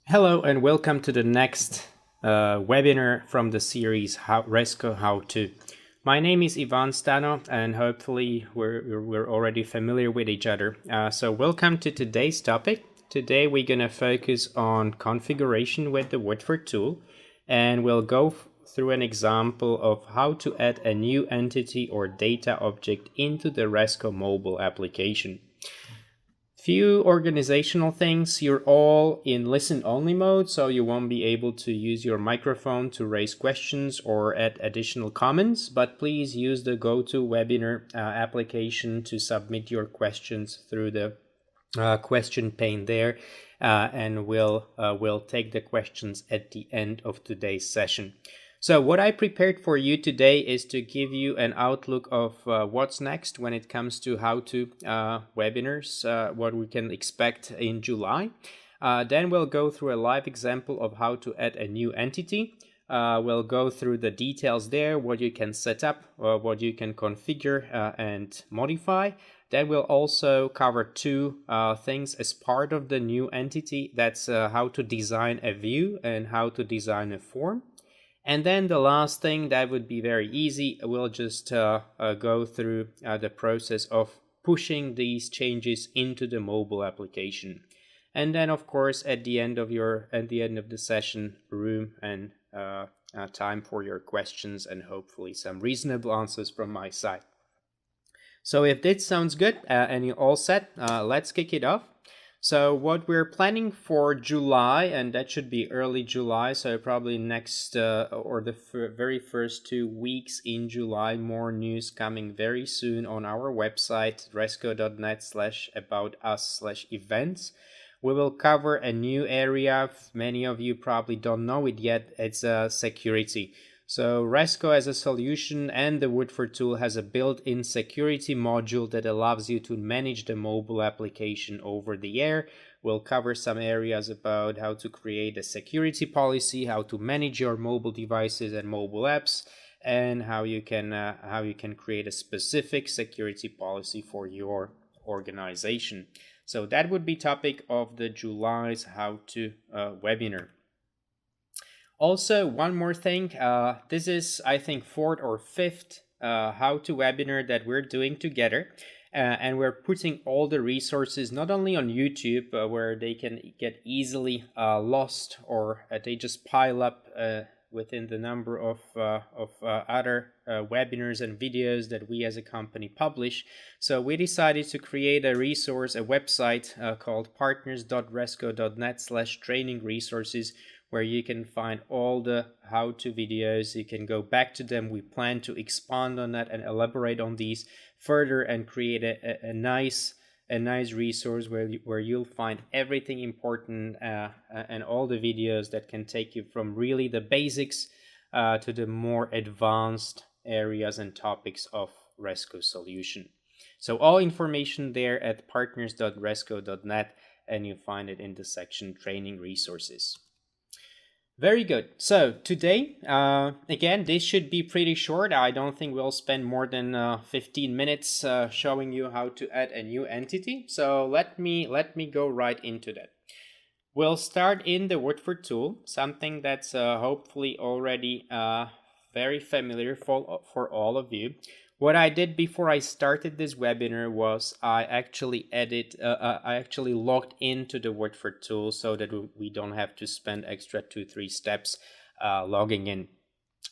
Hello and welcome to the next webinar from the series Resco How-To. My name is Ivan Stano and hopefully we're already familiar with each other. So welcome to today's topic. Today we're going to focus on configuration with the Woodford tool, and we'll go through an example of how to add a new entity or data object into the Resco Mobile application. Few organizational things. You're all in listen-only mode, so you won't be able to use your microphone to raise questions or add additional comments, but please use the GoToWebinar application to submit your questions through the question pane there, and we'll take the questions at the end of today's session. So what I prepared for you today is to give you an outlook of what's next when it comes to how-to webinars, what we can expect in July. Then we'll go through a live example of how to add a new entity. We'll go through the details there, what you can set up, what you can configure and modify. Then we'll also cover two things as part of the new entity. That's how to design a view and how to design a form. And then the last thing that would be very easy, we'll just go through the process of pushing these changes into the mobile application. And then, of course, at the end of the session, room and time for your questions and hopefully some reasonable answers from my side. So if this sounds good and you're all set, let's kick it off. So what we're planning for July, and that should be early July, so probably next or the very first 2 weeks in July, more news coming very soon on our website, resco.net/aboutus/events. We will cover a new area. Many of you probably don't know it yet. It's security. So Resco as a solution and the Woodford tool has a built-in security module that allows you to manage the mobile application over the air. We'll cover some areas about how to create a security policy, how to manage your mobile devices and mobile apps, and how you can create a specific security policy for your organization. So that would be topic of the July's how-to webinar. Also, one more thing, this is, I think, fourth or fifth how-to webinar that we're doing together. And we're putting all the resources not only on YouTube, where they can get easily lost, or they just pile up within the number of other webinars and videos that we as a company publish. So we decided to create a resource, a website called partners.resco.net/training resources, where you can find all the how-to videos. You can go back to them. We plan to expand on that and elaborate on these further and create a nice resource where you'll find everything important and all the videos that can take you from really the basics to the more advanced areas and topics of Resco solution. So all information there at partners.resco.net, and you find it in the section training resources. Very good. So today, again, this should be pretty short. I don't think we'll spend more than 15 minutes showing you how to add a new entity. So let me go right into that. We'll start in the Woodford tool, something that's hopefully already very familiar for all of you. What I did before I started this webinar was I actually logged into the Woodford tool so that we don't have to spend extra 2-3 steps logging in.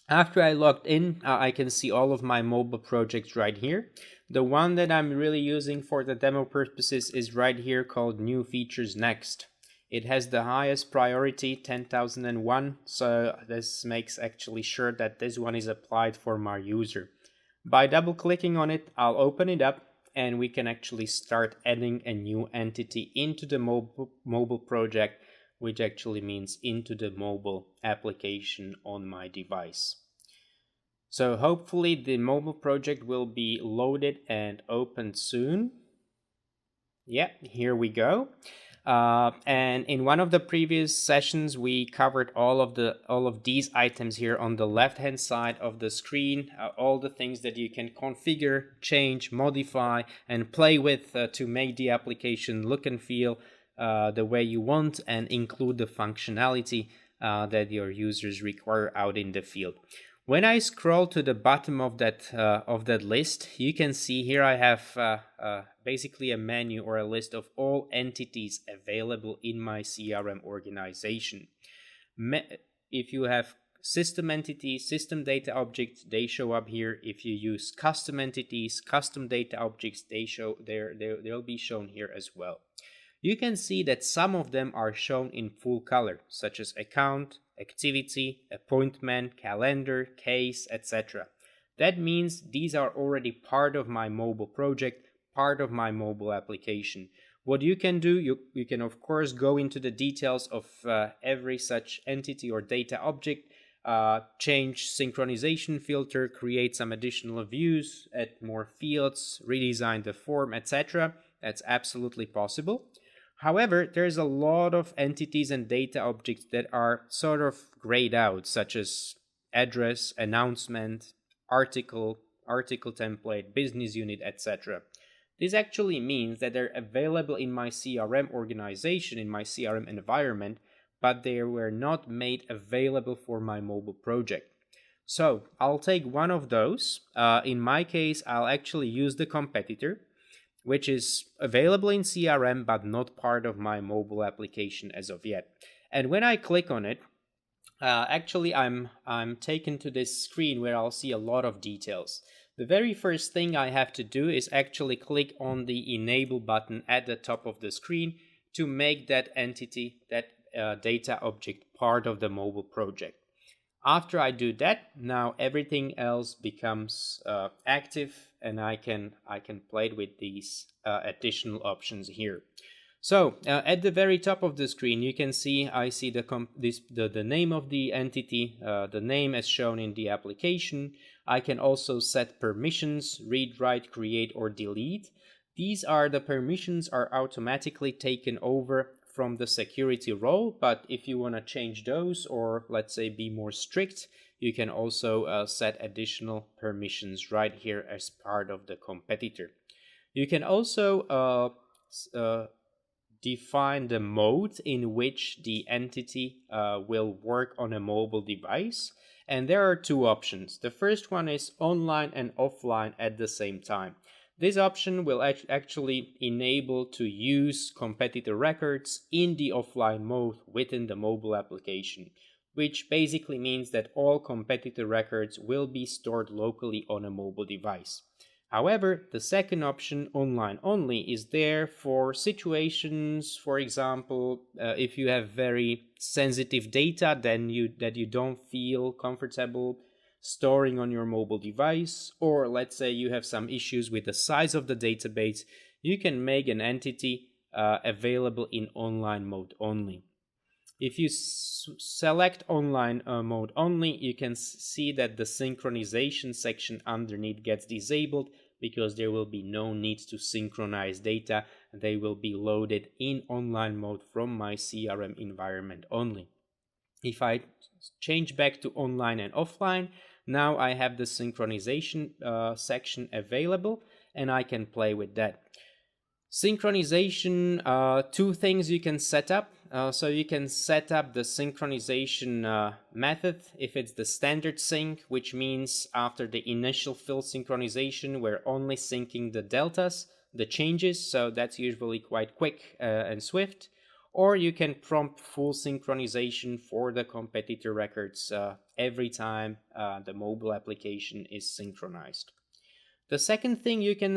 After I logged in, I can see all of my mobile projects right here. The one that I'm really using for the demo purposes is right here, called New Features Next. It has the highest priority, 10,001, so this makes actually sure that this one is applied for my user. By double-clicking on it, I'll open it up, and we can actually start adding a new entity into the mobile project, which actually means into the mobile application on my device. So hopefully the mobile project will be loaded and opened soon. Yeah, here we go. And in one of the previous sessions, we covered all of these items here on the left-hand side of the screen, all the things that you can configure, change, modify, and play with to make the application look and feel the way you want and include the functionality that your users require out in the field. When I scroll to the bottom of that list, you can see here I have basically a menu or a list of all entities available in my CRM organization. If you have system entities, system data objects, they show up here. If you use custom entities, custom data objects, they'll be shown here as well. You can see that some of them are shown in full color, such as account, activity, appointment, calendar, case, etc. That means these are already part of my mobile project, part of my mobile application. What you can do, you can of course go into the details of every such entity or data object, change synchronization filter, create some additional views, add more fields, redesign the form, etc. That's absolutely possible. However, there's a lot of entities and data objects that are sort of grayed out, such as address, announcement, article template, business unit, etc. This actually means that they're available in my CRM organization, in my CRM environment, but they were not made available for my mobile project. So I'll take one of those. In my case, I'll actually use the competitor, which is available in CRM but not part of my mobile application as of yet. And when I click on it, actually I'm taken to this screen where I'll see a lot of details. The very first thing I have to do is actually click on the enable button at the top of the screen to make that entity, that data object, part of the mobile project. After I do that, now everything else becomes active, and I can play with these additional options here. So at the very top of the screen, you can see I see the name of the entity, the name as shown in the application. I can also set permissions, read, write, create, or delete. These are the permissions are automatically taken over from the security role, but if you want to change those or let's say be more strict, you can also set additional permissions right here as part of the competitor. You can also define the mode in which the entity will work on a mobile device, and there are two options. The first one is online and offline at the same time. This option will actually enable to use competitor records in the offline mode within the mobile application, which basically means that all competitor records will be stored locally on a mobile device. However, the second option, online only, is there for situations, for example, if you have very sensitive data that you don't feel comfortable storing on your mobile device, or let's say you have some issues with the size of the database, you can make an entity available in online mode only. If you select online mode only, you can see that the synchronization section underneath gets disabled because there will be no need to synchronize data. They will be loaded in online mode from my CRM environment only. If I change back to online and offline, now I have the synchronization section available and I can play with that. Synchronization, two things you can set up. So you can set up the synchronization method if it's the standard sync, which means after the initial fill synchronization, we're only syncing the deltas, the changes. So that's usually quite quick and swift. Or you can prompt full synchronization for the competitor records every time the mobile application is synchronized. The second thing you can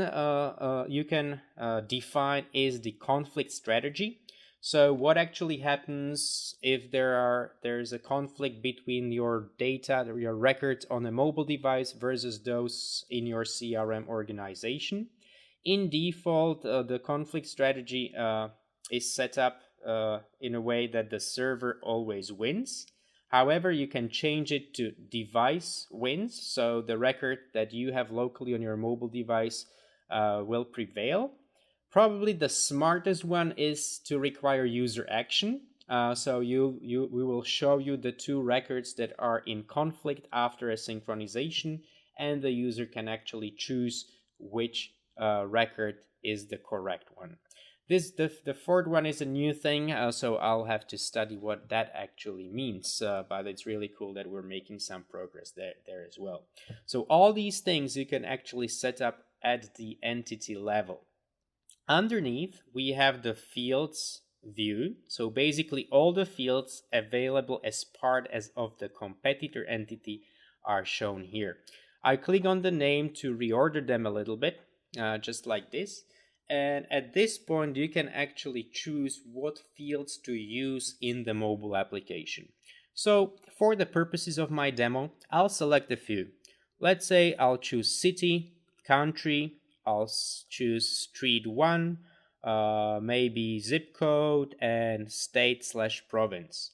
define is the conflict strategy. So what actually happens if there's a conflict between your data, your records on a mobile device versus those in your CRM organization? In default, the conflict strategy is set up in a way that the server always wins. However, you can change it to device wins, so the record that you have locally on your mobile device will prevail. Probably the smartest one is to require user action. So we will show you the two records that are in conflict after a synchronization, and the user can actually choose which record is the correct one. The fourth one is a new thing, so I'll have to study what that actually means, but it's really cool that we're making some progress there as well. So all these things you can actually set up at the entity level. Underneath, we have the fields view. So basically all the fields available as part of the competitor entity are shown here. I click on the name to reorder them a little bit, just like this. And at this point, you can actually choose what fields to use in the mobile application. So for the purposes of my demo, I'll select a few. Let's say I'll choose city, country, I'll choose street 1, maybe zip code, and state/province.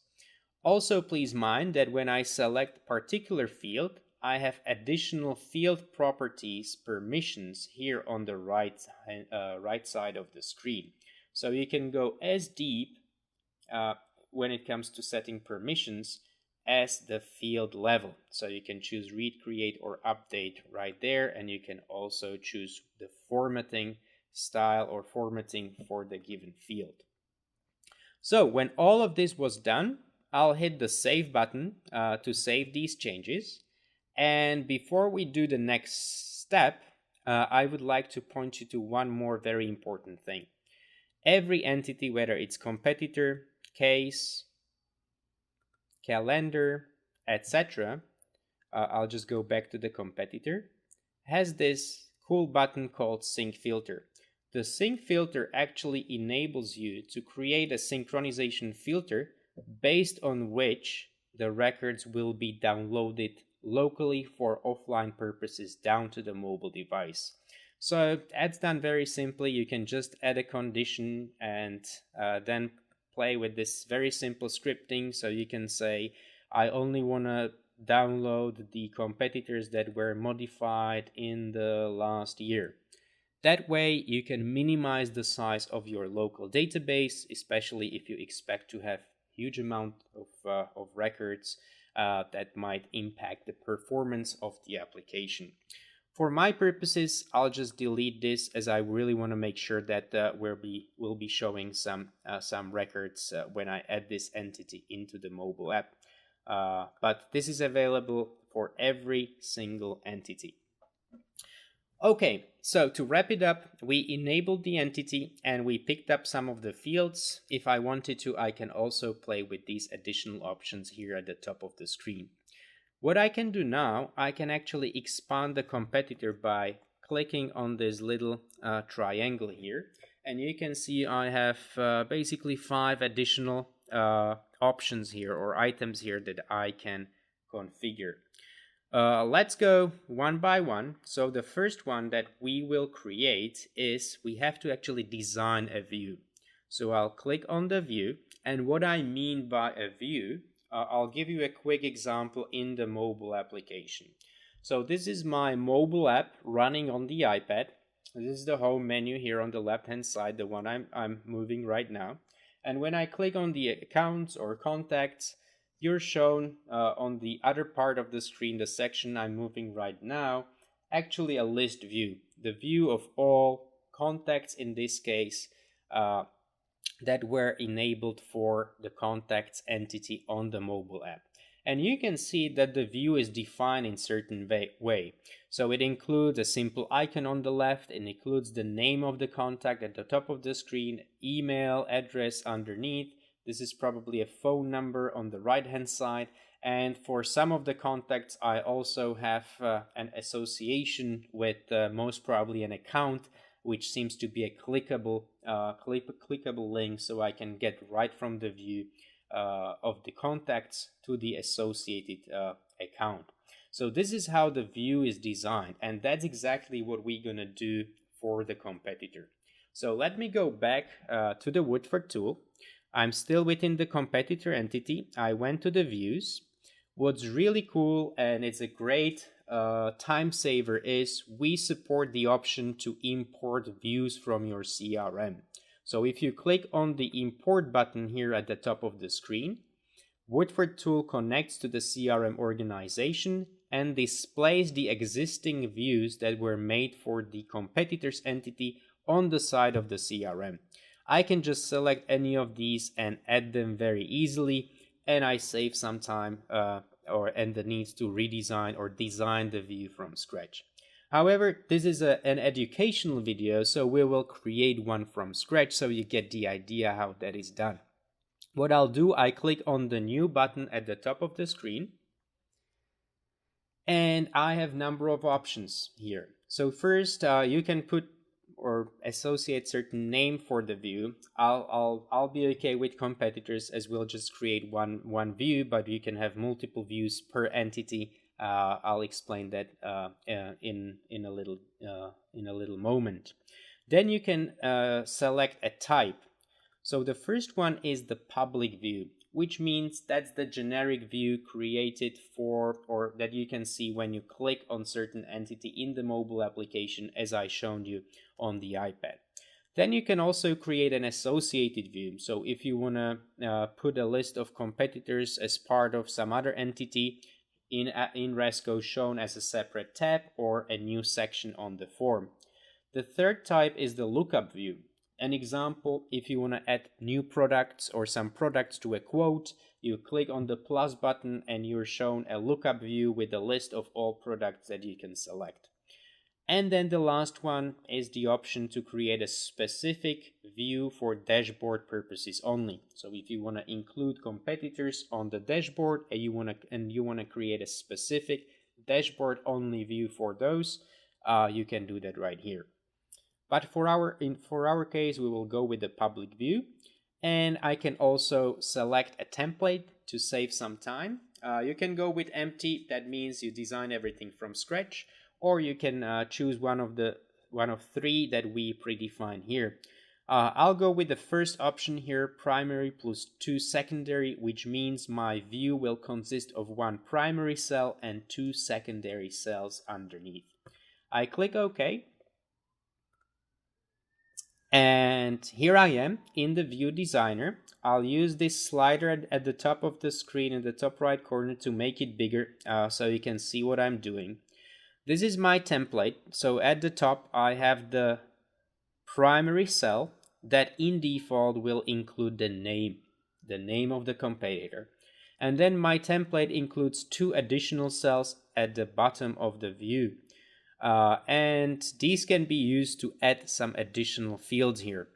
Also, please mind that when I select particular field, I have additional field properties permissions here on the right side of the screen. So you can go as deep when it comes to setting permissions as the field level. So you can choose read, create, or update right there, and you can also choose the formatting style or formatting for the given field. So when all of this was done, I'll hit the save button to save these changes. And before we do the next step, I would like to point you to one more very important thing. Every entity, whether it's competitor, case, calendar, etc., I'll just go back to the competitor, has this cool button called sync filter. The sync filter actually enables you to create a synchronization filter based on which the records will be downloaded locally for offline purposes down to the mobile device. So that's done very simply. You can just add a condition and then play with this very simple scripting. So you can say, I only want to download the competitors that were modified in the last year. That way you can minimize the size of your local database, especially if you expect to have huge amount of records that might impact the performance of the application. For my purposes, I'll just delete this, as I really want to make sure that we'll be showing some records when I add this entity into the mobile app. But this is available for every single entity. Okay, so to wrap it up, we enabled the entity and we picked up some of the fields. If I wanted to, I can also play with these additional options here at the top of the screen. What I can do now, I can actually expand the competitor by clicking on this little triangle here. And you can see I have basically 5 additional options here or items here that I can configure. Let's go one by one. So the first one that we will create is we have to actually design a view. So I'll click on the view, and what I mean by a view, I'll give you a quick example in the mobile application. So this is my mobile app running on the iPad. This is the home menu here on the left hand side, the one I'm moving right now. And when I click on the accounts or contacts, you're shown on the other part of the screen, the section I'm moving right now, actually a list view, the view of all contacts in this case that were enabled for the contacts entity on the mobile app. And you can see that the view is defined in a certain way. So it includes a simple icon on the left, it includes the name of the contact at the top of the screen, email address underneath. This is probably a phone number on the right hand side. And for some of the contacts, I also have an association with most probably an account, which seems to be a clickable link, so I can get right from the view of the contacts to the associated account. So this is how the view is designed, and that's exactly what we're gonna do for the competitor. So let me go back to the Woodford tool. I'm still within the competitor entity. I went to the views. What's really cool, and it's a great time saver, is we support the option to import views from your CRM. So if you click on the import button here at the top of the screen, Woodford tool connects to the CRM organization and displays the existing views that were made for the competitors entity on the side of the CRM. I can just select any of these and add them very easily, and I save some time and the need to redesign or design the view from scratch. However, this is an educational video, so we will create one from scratch so you get the idea how that is done. What I'll do, I click on the new button at the top of the screen, and I have number of options here. So first, you can put or associate certain name for the view. I'll be okay with competitors, as we'll just create one view, but you can have multiple views per entity. I'll explain that in a little moment. Then you can select a type. So the first one is the public view, which means that's the generic view created for, or that you can see when you click on certain entity in the mobile application, as I showed you on the iPad. Then you can also create an associated view. So if you want to put a list of competitors as part of some other entity in Resco shown as a separate tab or a new section on the form. The third type is the lookup view. An example, if you want to add new products or some products to a quote, you click on the plus button and you're shown a lookup view with a list of all products that you can select. And then the last one is the option to create a specific view for dashboard purposes only. So if you want to include competitors on the dashboard and you want to create a specific dashboard only view for those, you can do that right here. But for our case, we will go with the public view, and I can also select a template to save some time. You can go with empty. That means you design everything from scratch, or you can choose one of three that we predefine here. I'll go with the first option here, primary plus 2 secondary, which means my view will consist of 1 primary cell and 2 secondary cells underneath. I click OK. And here I am in the view designer. I'll use this slider at the top of the screen in the top right corner to make it bigger so you can see what I'm doing. This is my template. So at the top I have the primary cell that in default will include the name of the competitor. And then my template includes 2 additional cells at the bottom of the view. And these can be used to add some additional fields here.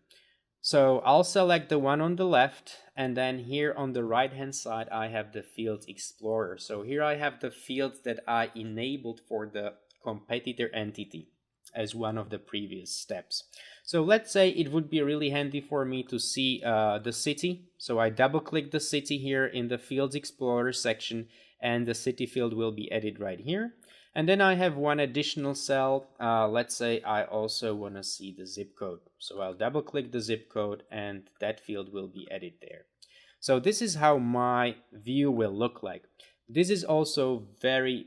So I'll select the one on the left, and then here on the right hand side I have the Fields Explorer. So here I have the fields that I enabled for the competitor entity as one of the previous steps. So let's say it would be really handy for me to see the city. So I double click the city here in the Fields Explorer section, and the city field will be added right here. And then I have one additional cell. Let's say I also want to see the zip code. So I'll double click the zip code and that field will be added there. So this is how my view will look like. This is also very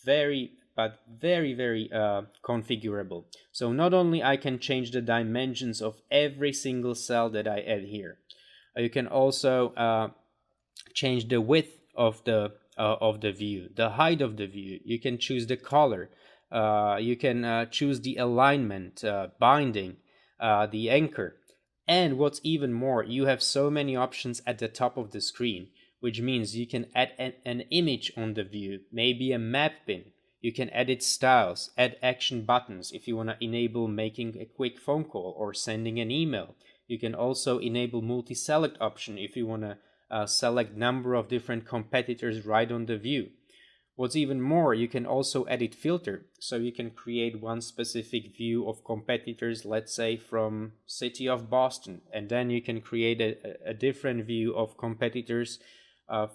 configurable. So not only I can change the dimensions of every single cell that I add here. You can also change the width of the view, the height of the view. You can choose the color. You can choose the alignment, binding, the anchor. And what's even more, you have so many options at the top of the screen, which means you can add an image on the view, maybe a map pin. You can edit styles, add action buttons if you want to enable making a quick phone call or sending an email. You can also enable multi-select option if you want to select number of different competitors right on the view. What's even more, you can also edit filter. So you can create one specific view of competitors, let's say from city of Boston, and then you can create a different view of competitors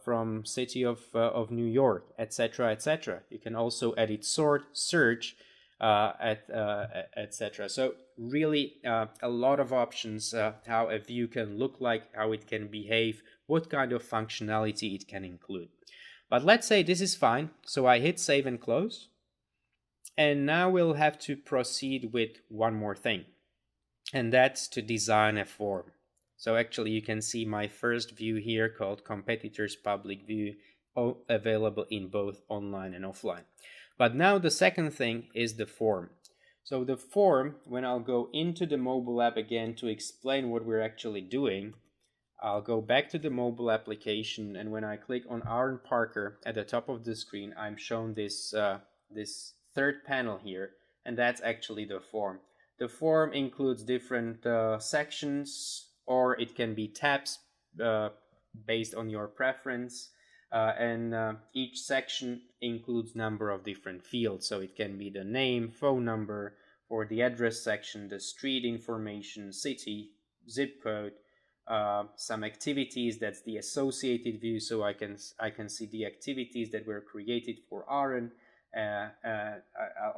from city of New York, etc., etc. You can also edit sort, search, etc. So really a lot of options how a view can look like, how it can behave, what kind of functionality it can include. But let's say this is fine, so I hit save and close. And now we'll have to proceed with one more thing, and that's to design a form. So actually you can see my first view here called competitors public view, available in both online and offline. But now the second thing is the form. So the form, when I'll go into the mobile app again to explain what we're actually doing, I'll go back to the mobile application, and when I click on Aaron Parker at the top of the screen, I'm shown this this third panel here, and that's actually the form. The form includes different sections, or it can be tabs based on your preference, and each section includes number of different fields. So it can be the name, phone number, or the address section, the street information, city, zip code, some activities. That's the associated view, so I can see the activities that were created for Aaron. I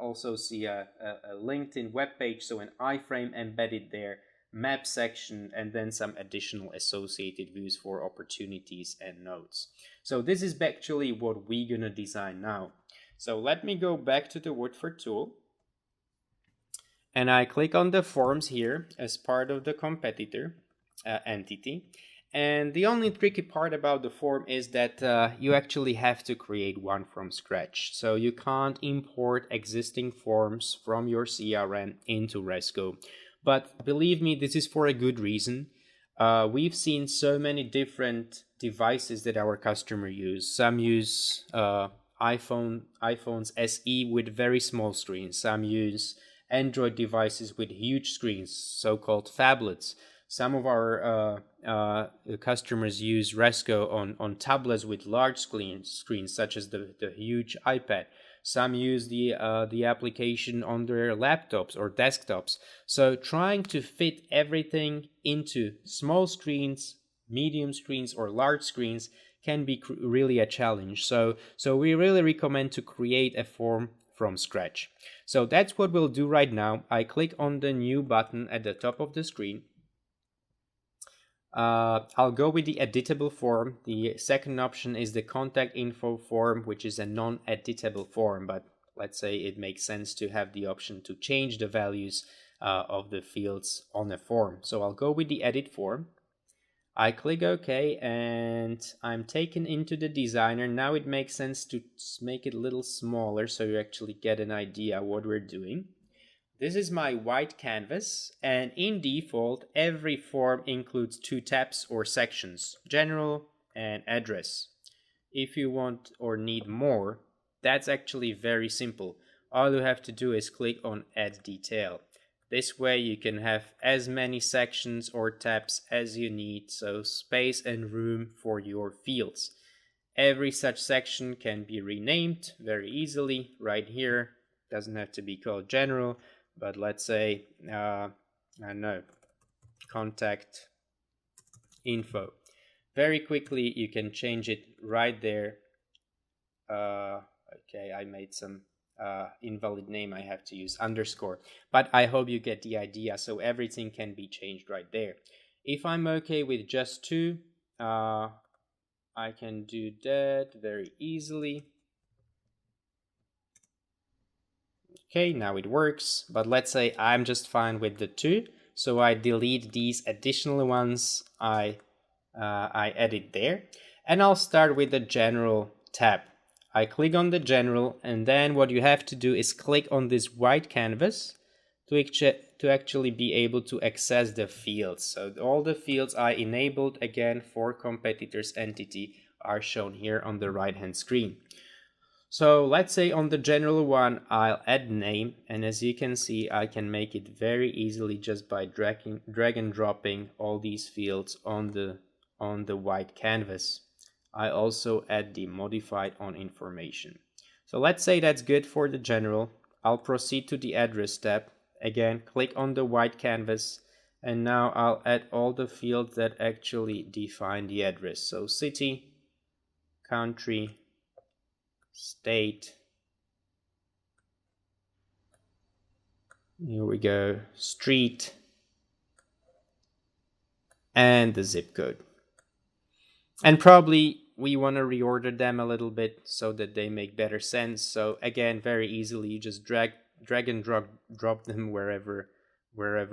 also see a LinkedIn web page, so an iframe embedded there, map section, and then some additional associated views for opportunities and notes. So this is actually what we're gonna design now. So let me go back to the Woodford tool, and I click on the forms here as part of the competitor entity. And the only tricky part about the form is that you actually have to create one from scratch. So you can't import existing forms from your CRM into Resco. But believe me, this is for a good reason. We've seen so many different devices that our customer use. Some use iPhones SE with very small screens. Some use Android devices with huge screens, so-called phablets. Some of our customers use Resco on tablets with large screens, such as the huge iPad. Some use the application on their laptops or desktops. So trying to fit everything into small screens, medium screens, or large screens can be really a challenge. So we really recommend to create a form from scratch. So that's what we'll do right now. I click on the new button at the top of the screen. I'll go with the editable form. The second option is the contact info form, which is a non-editable form, but let's say it makes sense to have the option to change the values of the fields on a form. So I'll go with the edit form. I click OK, and I'm taken into the designer. Now it makes sense to make it a little smaller so you actually get an idea what we're doing. This is my white canvas, and in default, every form includes two tabs or sections, general and address. If you want or need more, that's actually very simple. All you have to do is click on Add Detail. This way you can have as many sections or tabs as you need, so space and room for your fields. Every such section can be renamed very easily right here. Doesn't have to be called general, but let's say, I don't know, contact info. Very quickly you can change it right there. Okay, I made some invalid name. I have to use underscore, but I hope you get the idea. So everything can be changed right there. If I'm okay with just two, I can do that very easily. Okay, now it works, but let's say I'm just fine with the two, so I delete these additional ones I edit there, and I'll start with the general tab. I click on the general, and then what you have to do is click on this white canvas to actually be able to access the fields. So all the fields I enabled again for competitors entity are shown here on the right hand screen. So let's say on the general one, I'll add name, and as you can see, I can make it very easily just by drag and dropping all these fields on the white canvas. I also add the modified on information. So let's say that's good for the general. I'll proceed to the address tab. Again, click on the white canvas, and now I'll add all the fields that actually define the address. So city, country, state, here we go, street, and the zip code. And probably we want to reorder them a little bit so that they make better sense. So again, very easily, you just drag and drop them wherever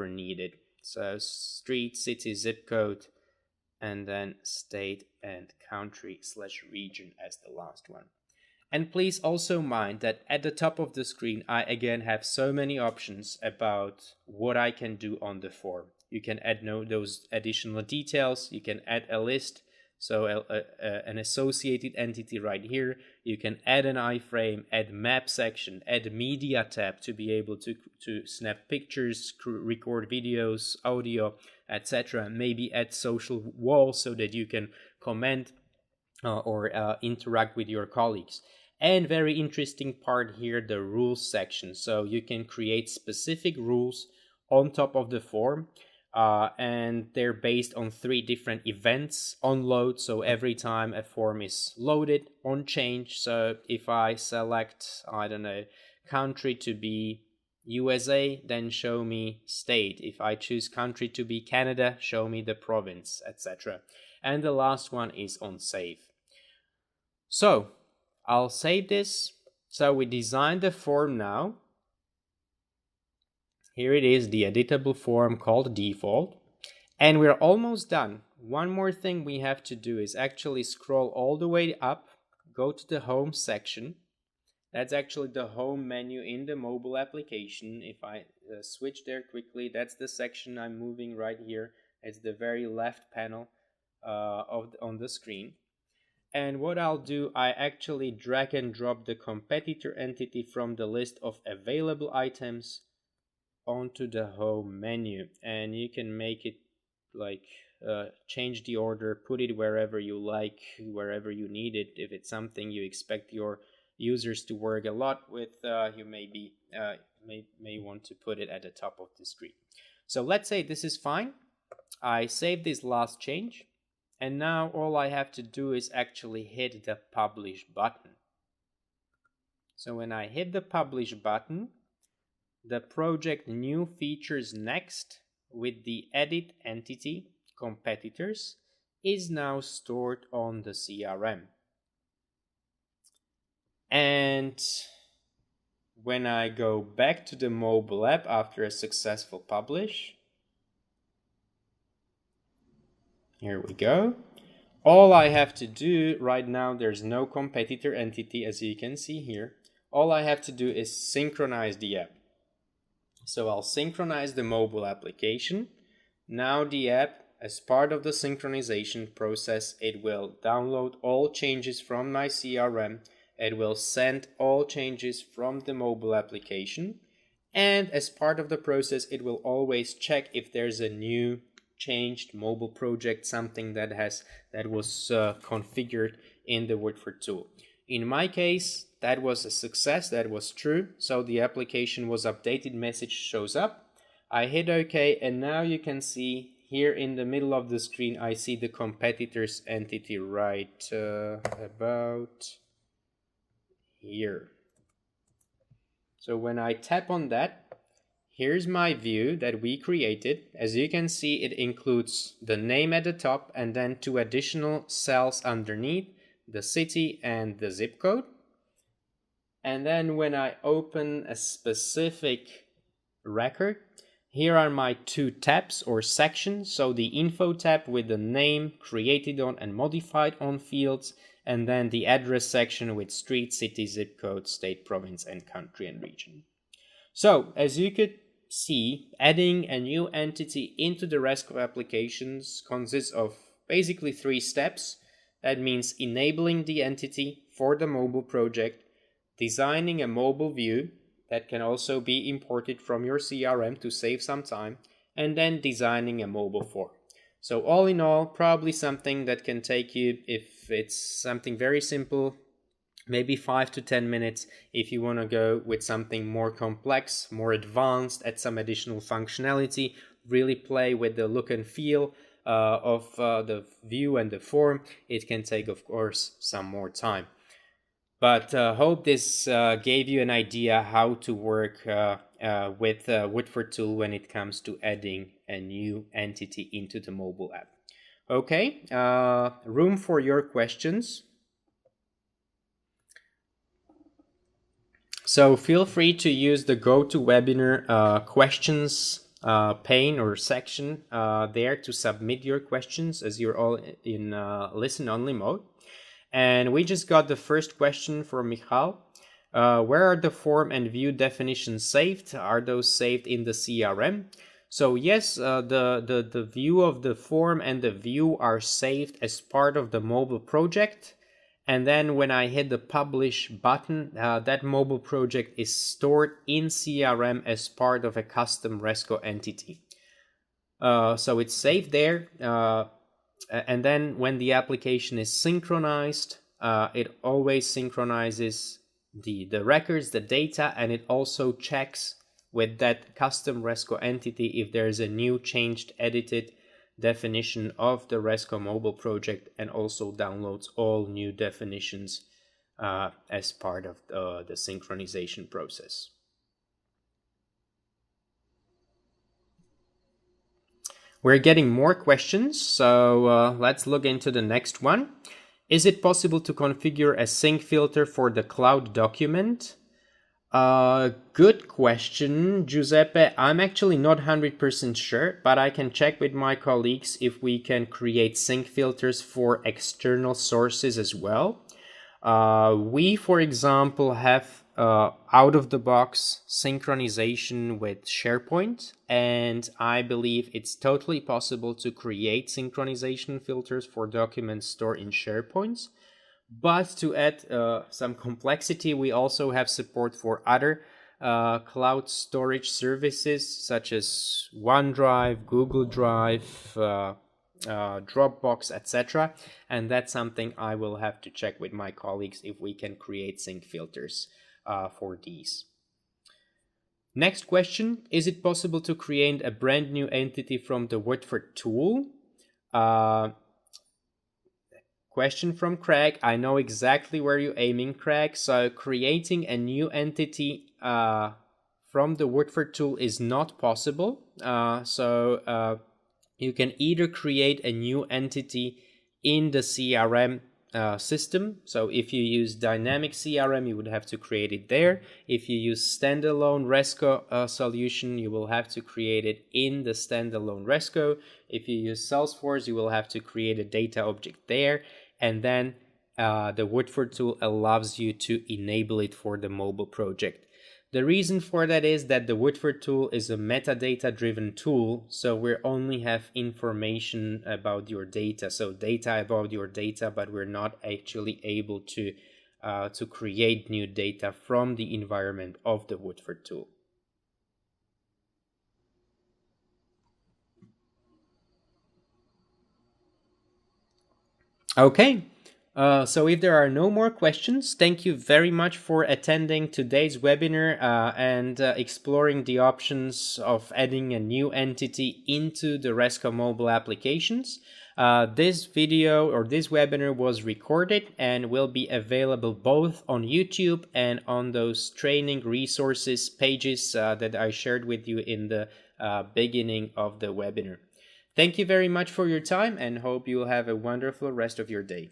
needed. So street, city, zip code, and then state and country / region as the last one. And please also mind that at the top of the screen, I again have so many options about what I can do on the form. You can add those additional details. You can add a list, so an associated entity right here. You can add an iframe, add map section, add media tab to be able to snap pictures, record videos, audio, etc. Maybe add social walls so that you can comment or interact with your colleagues. And very interesting part here, the rules section. So you can create specific rules on top of the form, and they're based on 3 different events: on load, so every time a form is loaded; on change, so if I select, I don't know, country to be USA, then show me state. If I choose country to be Canada, show me the province, etc. And the last one is on save. So I'll save this. So we designed the form now. Here it is, the editable form called default. And we're almost done. One more thing we have to do is actually scroll all the way up, go to the home section. That's actually the home menu in the mobile application. If I switch there quickly, that's the section I'm moving right here. It's the very left panel on the screen. And what I'll do, I actually drag and drop the competitor entity from the list of available items onto the home menu. And you can make it like change the order, put it wherever you like, wherever you need it. If it's something you expect your users to work a lot with, you may want to put it at the top of the screen. So let's say this is fine. I save this last change. And now all I have to do is actually hit the publish button. So when I hit the publish button, the project new features next with the edit entity competitors is now stored on the CRM. And when I go back to the mobile app after a successful publish, here we go. All I have to do right now, there's no competitor entity as you can see here. All I have to do is synchronize the app. So I'll synchronize the mobile application. Now the app, as part of the synchronization process, it will download all changes from my CRM. It will send all changes from the mobile application. And as part of the process, it will always check if there's a new changed mobile project, something that was configured in the Woodford tool. In my case, that was a success, that was true. So the application was updated, message shows up. I hit OK, and now you can see here in the middle of the screen, I see the competitors entity right about here. So when I tap on that, here's my view that we created. As you can see, it includes the name at the top and then 2 additional cells underneath, the city and the zip code. And then when I open a specific record, here are my 2 tabs or sections. So the info tab with the name, created on and modified on fields, and then the address section with street, city, zip code, state, province, and country and region. So as you could see, adding a new entity into the Resco applications consists of basically 3 steps. That means enabling the entity for the mobile project, designing a mobile view that can also be imported from your CRM to save some time, and then designing a mobile form. So all in all, probably something that can take you, if it's something very simple, maybe 5 to 10 minutes. If you want to go with something more complex, more advanced, add some additional functionality, really play with the look and feel of the view and the form, it can take, of course, some more time. But hope this gave you an idea how to work with Woodford tool when it comes to adding a new entity into the mobile app. Okay, room for your questions. So feel free to use the GoToWebinar questions pane or section there to submit your questions as you're all in listen-only mode. And we just got the first question from Michal. Where are the form and view definitions saved? Are those saved in the CRM? So yes, the view of the form and the view are saved as part of the mobile project. And then when I hit the publish button, that mobile project is stored in CRM as part of a custom Resco entity. So it's saved there. And then when the application is synchronized, it always synchronizes the records, the data, and it also checks with that custom Resco entity if there's a new changed, edited definition of the Resco Mobile project, and also downloads all new definitions as part of the synchronization process. We're getting more questions, so let's look into the next one. Is it possible to configure a sync filter for the cloud document? Good question, Giuseppe. I'm actually not 100% sure, but I can check with my colleagues if we can create sync filters for external sources as well. We, for example, have out-of-the-box synchronization with SharePoint, and I believe it's totally possible to create synchronization filters for documents stored in SharePoint. But to add some complexity, we also have support for other cloud storage services such as OneDrive, Google Drive, Dropbox, etc. And that's something I will have to check with my colleagues if we can create sync filters for these. Next question, is it possible to create a brand new entity from the Woodford tool? Question from Craig. I know exactly where you're aiming, Craig. So creating a new entity from the Woodford tool is not possible. You can either create a new entity in the CRM system. So if you use dynamic CRM, you would have to create it there. If you use standalone Resco solution, you will have to create it in the standalone Resco. If you use Salesforce, you will have to create a data object there. And then the Woodford tool allows you to enable it for the mobile project. The reason for that is that the Woodford tool is a metadata-driven tool, so we only have information about your data, so data about your data, but we're not actually able to create new data from the environment of the Woodford tool. Okay. So if there are no more questions, thank you very much for attending today's webinar and exploring the options of adding a new entity into the Resco mobile applications. This video or this webinar was recorded and will be available both on YouTube and on those training resources pages that I shared with you in the beginning of the webinar. Thank you very much for your time and hope you'll have a wonderful rest of your day.